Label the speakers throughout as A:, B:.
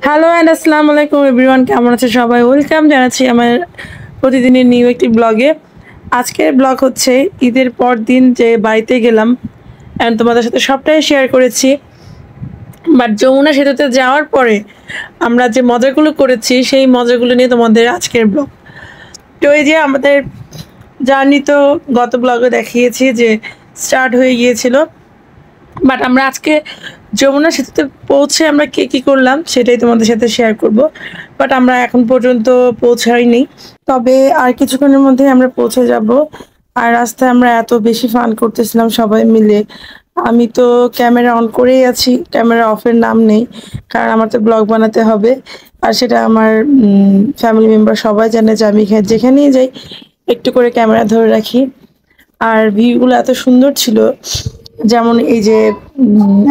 A: Hello and আসসালামু আলাইকুম everyone, কেমন আছে সবাই? ওয়েলকাম জানাচ্ছি আমার প্রতিদিনের নিউ একটি ব্লগে। আজকের ব্লগ হচ্ছে ঈদের পর দিন যে বাড়িতে গেলাম অ্যান্ড তোমাদের সাথে সবটাই শেয়ার করেছি। বাট যমুনা সেতুতে যাওয়ার পরে আমরা যে মজাগুলো করেছি সেই মজাগুলো নিয়ে তোমাদের আজকের ব্লগ। তো এই যে আমাদের জার্নি তো গত ব্লগে দেখিয়েছি যে স্টার্ট হয়ে গিয়েছিল, বাট আমরা আজকে যমুনা সেতুতে পৌঁছে আমরা কি করলাম সেটাই তোমাদের সাথে শেয়ার করব। বাট আমরা এখন পর্যন্ত পৌঁছাইনি, তবে আর কিছুক্ষণের মধ্যে আমরা পৌঁছে যাব। আর রাস্তায় আমরা এত বেশি ফান করতেছিলাম সবাই মিলে। আমি তো ক্যামেরা অন করেই আছি, ক্যামেরা অফের নাম নেই, কারণ আমার তো ব্লগ বানাতে হবে। আর সেটা আমার ফ্যামিলি মেম্বার সবাই জানে যে আমি যেখানেই যাই একটু করে ক্যামেরা ধরে রাখি। আর ভিউগুলো এত সুন্দর ছিল, যেমন এই যে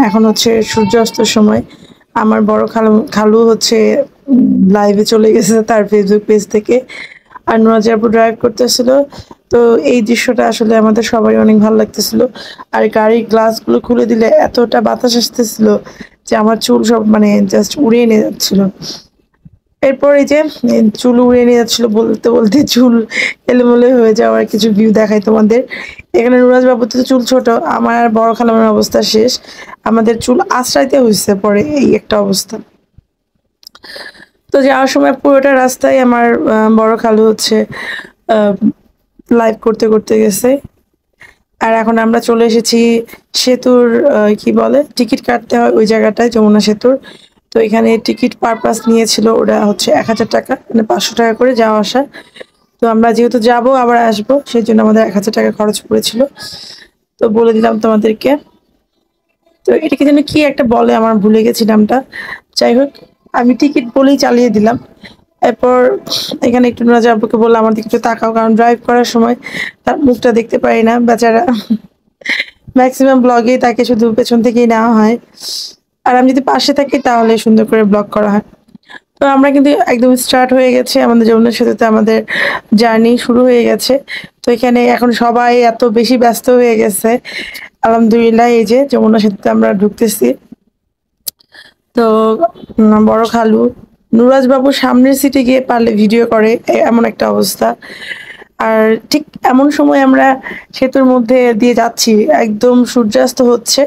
A: এখন হচ্ছে সূর্যাস্তর সময়। আমার বড় খালু খালু হচ্ছে লাইভে চলে গেছে তার ফেসবুক পেজ থেকে, আর নুরাজ আপু ড্রাইভ করতেছিল। তো এই দৃশ্যটা আসলে আমাদের সবাই অনেক ভালো লাগতেছিল। আর গাড়ির গ্লাসগুলো খুলে দিলে এতটা বাতাস আসতেছিল যে আমার চুল সব মানে জাস্ট উড়িয়ে নিয়ে যাচ্ছিল। এরপর এই যে চুল উড়িয়ে নিয়ে যাচ্ছিল, বলতে বলতে চুল এলোমেলো হয়ে যাওয়ার কিছু ভিউ দেখাই তোমাদের। এখানে নুরাজ বাবুর তো চুল ছোট, আমার আর বড় খালামের অবস্থা শেষ। আমাদের চুল আশ্রাইতে হয়েছে পরে, এই একটা অবস্থা। তো যাওয়ার সময় পুরোটা রাস্তায় আমার বড় খালু হচ্ছে লাইভ করতে করতে গেছে। আর এখন আমরা চলে এসেছি সেতুর কি বলে টিকিট কাটতে হয় ওই জায়গাটায়, যমুনা সেতুর। তো এখানে টিকিট পারপাস নিয়েছিল ওরা হচ্ছে ১,০০০ টাকা, মানে ৫০০ টাকা করে যাওয়া আসা। তো আমরা যেহেতু যাব আবার আসবো, সেই জন্য আমাদের ১,০০০ টাকা খরচ পড়েছিল। তো বলে দিলাম তোমাদেরকে। তো এটাকে যেন কি একটা বলে, আমার ভুলে গেছি নামটা। যাই হোক, আমি টিকিট বলেই চালিয়ে দিলাম। এরপর এখানে একটু নুরাজ আব্বুকে বললাম আমার দিকে একটু তাকাও, কারণ ড্রাইভ করার সময় তার মুখটা দেখতে পারি না বেচারা। ম্যাক্সিমাম ব্লগেই তাকে শুধু পেছন থেকেই নেওয়া হয়, আর আমি যদি পাশে থাকি তাহলে সুন্দর করে ব্লগ করা হয়। তো আমরা কিন্তু একদম স্টার্ট হয়ে গেছে, আমাদের যমুনা সেতুতে আমাদের জার্নি শুরু হয়ে গেছে। তো এখানে এখন সবাই এত বেশি ব্যস্ত হয়ে গেছে। আলহামদুলিল্লাহ, এই যে যমুনা সেতুতে আমরা ঢুকতেছি। তো বড় খালু নুরাজ বাবু সামনের সিটে গিয়ে পারলে ভিডিও করে, এমন একটা অবস্থা। আর ঠিক এমন সময় আমরা সেতুর মধ্যে দিয়ে যাচ্ছি, একদম সূর্যাস্ত হচ্ছে,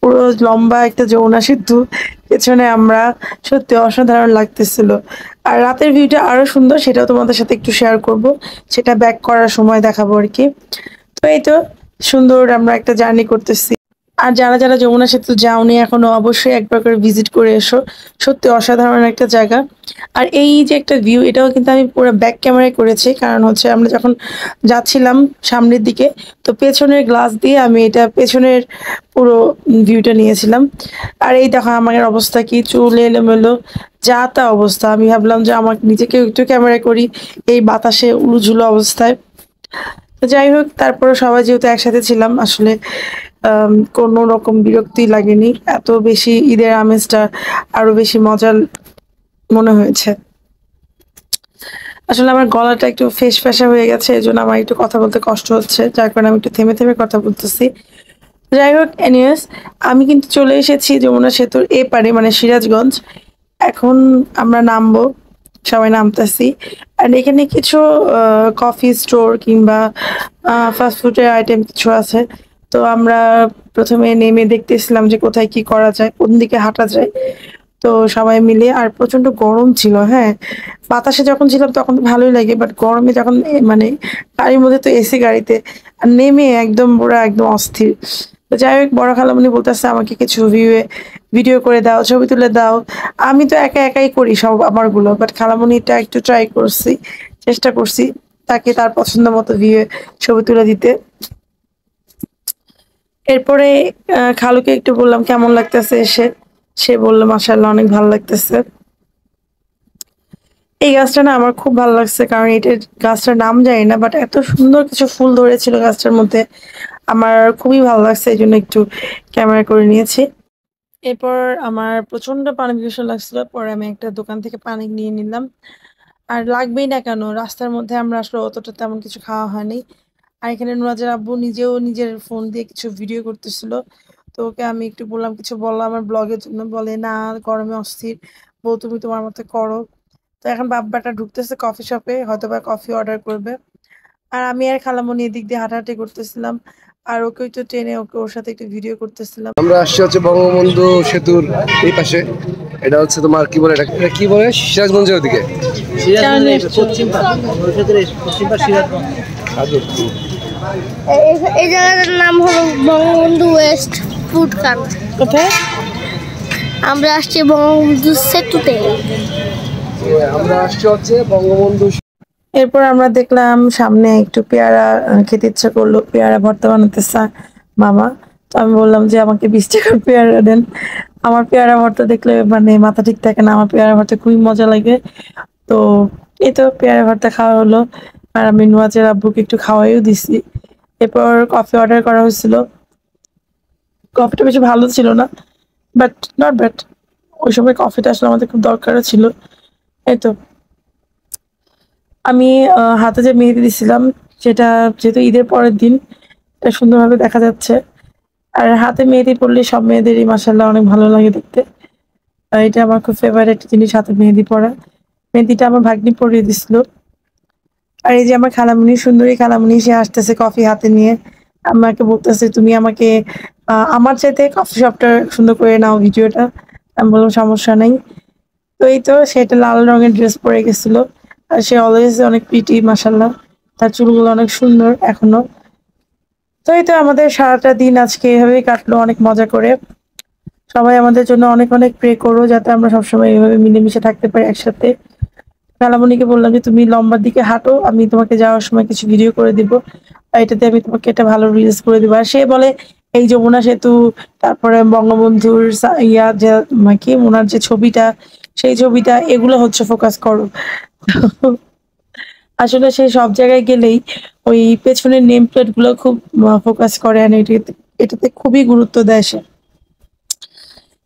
A: পুরো লম্বা একটা যমুনা সেতু পেছনে আমরা। সত্যি অসাধারণ লাগতেছিল। আর রাতের ভিউটা আরো সুন্দর, সেটাও তোমাদের সাথে একটু শেয়ার করব, সেটা ব্যাক করার সময় দেখাবো আর কি। তো এই তো সুন্দর আমরা একটা জার্নি করতেছি। আর যারা যমুনা সেতু যাওনি এখনো, অবশ্যই একবার করে ভিজিট করে এসো। সত্যি অসাধারণ একটা জায়গা। আর এই যে একটা ভিউ, এটাও কিন্তু আমি পুরো ব্যাক ক্যামেরায় করেছি, কারণ হচ্ছে আমরা যখন যাচ্ছিলাম সামনের দিকে, তো পেছনের গ্লাস দিয়ে আমি এটা পেছনের পুরো ভিউটা নিয়েছিলাম। আর এই দেখো আমার অবস্থা কি, চুল এলোমেলো যা তা অবস্থা। আমি ভাবলাম যে আমার নিজেকে একটু ক্যামেরা করি এই বাতাসে উলুঝুলো অবস্থায়। তো যাই হোক, তারপরে সবাই যেহেতু একসাথে ছিলাম, আসলে কোনো রকম বিরক্তি লাগেনি, এত বেশি ঈদের আমেজটা আরো বেশি মজার মনে হয়েছে। আসলে আমার গলাটা একটু ফেঁসা হয়ে গেছে, এই জন্য আমার একটু কথা বলতে কষ্ট হচ্ছে, যার কারণে আমি একটু থেমে থেমে কথা বলতেছি। যাই হোক, এনিওয়েজ, আমি কিন্তু চলে এসেছি যমুনা সেতুর এপারে, মানে সিরাজগঞ্জ। এখন আমরা নামবো, সবাই নামতেছি। আর এখানে কিছু কফি স্টোর কিংবা ফাস্ট ফুডের আইটেম কিছু আছে। তো আমরা প্রথমে নেমে দেখতেছিলাম যে কোথায় কি করা যায়, কোন দিকে হাঁটা যায়। তো সবাই মিলে, আর প্রচন্ড গরম ছিল, হ্যাঁ। বাতাসে যখন ছিলাম তখন তো ভালোই লাগে, বাট গরমে যখন মানে গাড়ির মধ্যে, তো এসি গাড়িতে, আর নেমে একদম পুরো একদম অস্থির। তো যাই হোক, বড় খালামণি বলতেছে আমাকে কিছু ভিডিও করে দাও, ছবি তুলে দাও। আমি তো একা একাই করি সব আমারগুলো, বাট খালামণিটা একটু ট্রাই করছি, চেষ্টা করছি তাকে তার পছন্দ মতো ছবি তুলে দিতে। এরপরে খালুকে একটু বললাম কেমন লাগতেছে এসে, সে বললো মাশাআল্লাহ অনেক ভালো লাগতেছে। এই গাছটা না আমার খুব ভালো লাগছে, কারণ এটার গাছটার নাম জানি না, বাট এত সুন্দর কিছু ফুল ধরেছিল গাছটার মধ্যে, আমার খুবই ভালো লাগছে, এই জন্য একটু ক্যামেরা করে নিয়েছি। এরপর আমার প্রচন্ড পানি পিপাসা লাগছিল, পরে আমি একটা দোকান থেকে পানি নিয়ে নিলাম। আর লাগবেই না কেন, রাস্তার মধ্যে আমরা আসলে অতটা তেমন কিছু খাওয়া হয়নি। আর এখানে নুরাজের আব্বু নিজেও নিজের ফোন দিয়ে কিছু ভিডিও করতেছিল। তো ওকে আমি একটু বললাম কিছু বললাম আমার ব্লগের জন্য, বলে না গরমে অস্থির, বউ তুমি তোমার মতো করো। তো এখন বাব্বাটা ঢুকতেছে কফি শপে, হয়তো বা কফি অর্ডার করবে। আর আমি আর খালামণি এদিক দিয়ে হাঁটাহাঁটি করতেছিলাম, আর ওকে একটু টেনে ওর সাথে একটু ভিডিও করতেছিলাম।
B: আমরা আসছি হচ্ছে বঙ্গবন্ধু সেতুর এই পাশে। এটা হচ্ছে তোমার কি বলে, এটা কি বলে, সিরাজগঞ্জের ওদিকে।
C: এই জায়গাটার নাম হলো বঙ্গবন্ধু ওয়েস্ট ফুড কার্ট।
A: কোথায়?
C: আমরা আসছি বঙ্গবন্ধু সেতুতে।
B: আমরা আসছি হচ্ছে বঙ্গবন্ধু।
A: এরপর আমরা দেখলাম সামনে একটু পেয়ারা খেতে ইচ্ছা করলো, পেয়ারা ভর্তা বানাতেছে মামা। তো আমি বললাম যে আমাকে 20 টাকার পেয়ারা দেন। আমার পেয়ারা ভর্তা দেখলে মানে মাথা ঠিক থাকে না, আমার পেয়ারা ভর্তা খুবই মজা লাগে। তো এই তো পেয়ারা ভর্তা খাওয়া হলো, আর আমি নুয়াজের আব্বুকে একটু খাওয়াইও দিছি। এরপর কফি অর্ডার করা হয়েছিল, কফিটা বেশি ভালো ছিল না, বাট নট ব্যাড। ওই সময় কফিটা আসলে আমাদের খুব দরকারও ছিল। এই তো আমি হাতে যে মেহেদি দিছিলাম, সেটা যেহেতু ঈদের পরের দিন, এটা সুন্দরভাবে দেখা যাচ্ছে। আর হাতে মেহেদি পরলে সব মেয়েদেরই মাসাল্লাহ অনেক ভালো লাগে দেখতে। আর এটা আমার খুব ফেভারিট জিনিস, হাতে মেহেদি পরা। মেহেদিটা আমার ভাগ্নি পরিয়ে দিছিল। আর এই যে আমার খালামণি, সুন্দরী খালামণি, সে আসতেছে কফি হাতে নিয়ে, আমাকে বলতেছে তুমি আমাকে আমার চাইতে কফি শপটা সুন্দর করে নাও ভিডিওটা। আমি বললাম সমস্যা নেই। তো এই তো সেটা লাল রঙের ড্রেস পরে গেছিল, আর সে অলওয়েজ অনেক প্রিটি মাসাল্লাহ, তার চুলগুলো অনেক সুন্দর এখনো। তো এই তো আমাদের সারাটা দিন আজকে এভাবেই কাটলো, অনেক মজা করে। সবাই আমাদের জন্য অনেক অনেক প্রে করো, যাতে আমরা সবসময় এভাবে মিলেমিশে থাকতে পারি একসাথে। খালামণিকে বললাম যে তুমি লম্বার দিকে হাঁটো, আমি তোমাকে যাওয়ার সময় কিছু ভিডিও করে দিব, আর এটাতে আমি তোমাকে একটা ভালো রিলস করে দিব। আর সে বলে এই যমুনা সেতু, তারপরে বঙ্গবন্ধুর ইয়া যে কি ওনার যে ছবিটা, সেই ছবিটা, এগুলো হচ্ছে ফোকাস করো। আসলে সে সব জায়গায় গেলেই ওই পেছনের নেম প্লেট গুলো খুব ফোকাস করে, আর এটাতে খুবই গুরুত্ব দেয় সে।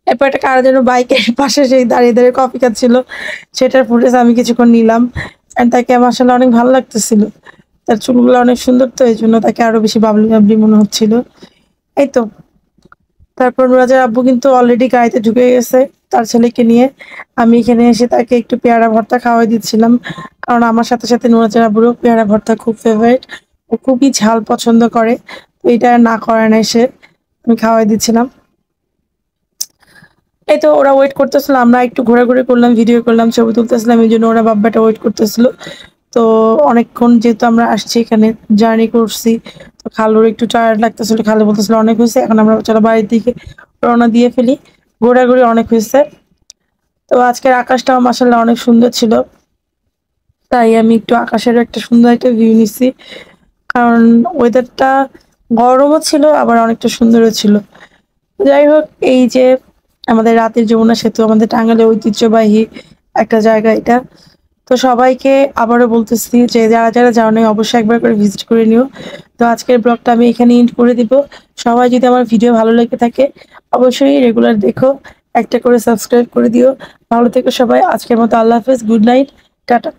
A: এরপর একটা কারো যেন বাইকের পাশে সেই দাঁড়িয়ে দাঁড়িয়ে কফি খাচ্ছিল, সেটার ফুটেজ আমি কিছুক্ষণ নিলাম। এন্ড তাকে আমার আসলে অনেক ভালো লাগতেছিল, তার চুলগুলো অনেক সুন্দর, তো এই জন্য তাকে আরো বেশি বাবলি বাবলি মনে হচ্ছিল। এই তো তারপর নুরাজের আব্বু কিন্তু অলরেডি গাড়িতে ঢুকে গেছে তার ছেলেকে নিয়ে। আমি এখানে এসে তাকে একটু পেয়ারা ভর্তা খাওয়াই দিচ্ছিলাম, কারণ আমার সাথে সাথে নুরাজের আব্বুরও পেয়ারা ভর্তা খুব ফেভারিট, ও খুবই ঝাল পছন্দ করে। তো এটা না করে না সে, আমি খাওয়াই দিচ্ছিলাম। এই তো ওরা ওয়েট করতেছিল, আমরা একটু ঘোরাঘুরি করলাম, ভিডিও করলাম, ছবি তুলতেছিলাম, এই জন্য ওরা বাব্বাটা ওয়েট করতেছিল। তো অনেকক্ষণ যেহেতু আমরা আসছি এখানে, জার্নি করছি, তো খালুর একটু টায়ার্ড লাগতেছিল, খালু বলতেছিল অনেক হয়েছে, এখন আমরা চলো বাড়ির দিকে রওনা দিয়ে ফেলি, ঘোরাঘুরি অনেক হয়েছে। তো আজকের আকাশটাও মাসাল্লাহ অনেক সুন্দর ছিল, তাই আমি একটু আকাশের একটা সুন্দর একটা ভিউ নিছি, কারণ ওয়েদারটা গরমও ছিল আবার অনেকটা সুন্দরও ছিল। যাই হোক, এই যে আমাদের রাতের যমুনা সেতু, আমাদের টাঙ্গাইলের ঐতিহ্যবাহী একটা জায়গা এটা। তো সবাইকে আবারও বলতেছি যে যারা যারা যাও নাই অবশ্যই একবার করে ভিজিট করে নিও। তো আজকের ব্লগটা আমি এখানে এন্ড করে দিব। সবাই যদি আমার ভিডিও ভালো লেগে থাকে অবশ্যই রেগুলার দেখো, একটা করে সাবস্ক্রাইব করে দিও। ভালো থেকো সবাই, আজকের মতো আল্লাহ হাফেজ, গুড নাইট, টাটা।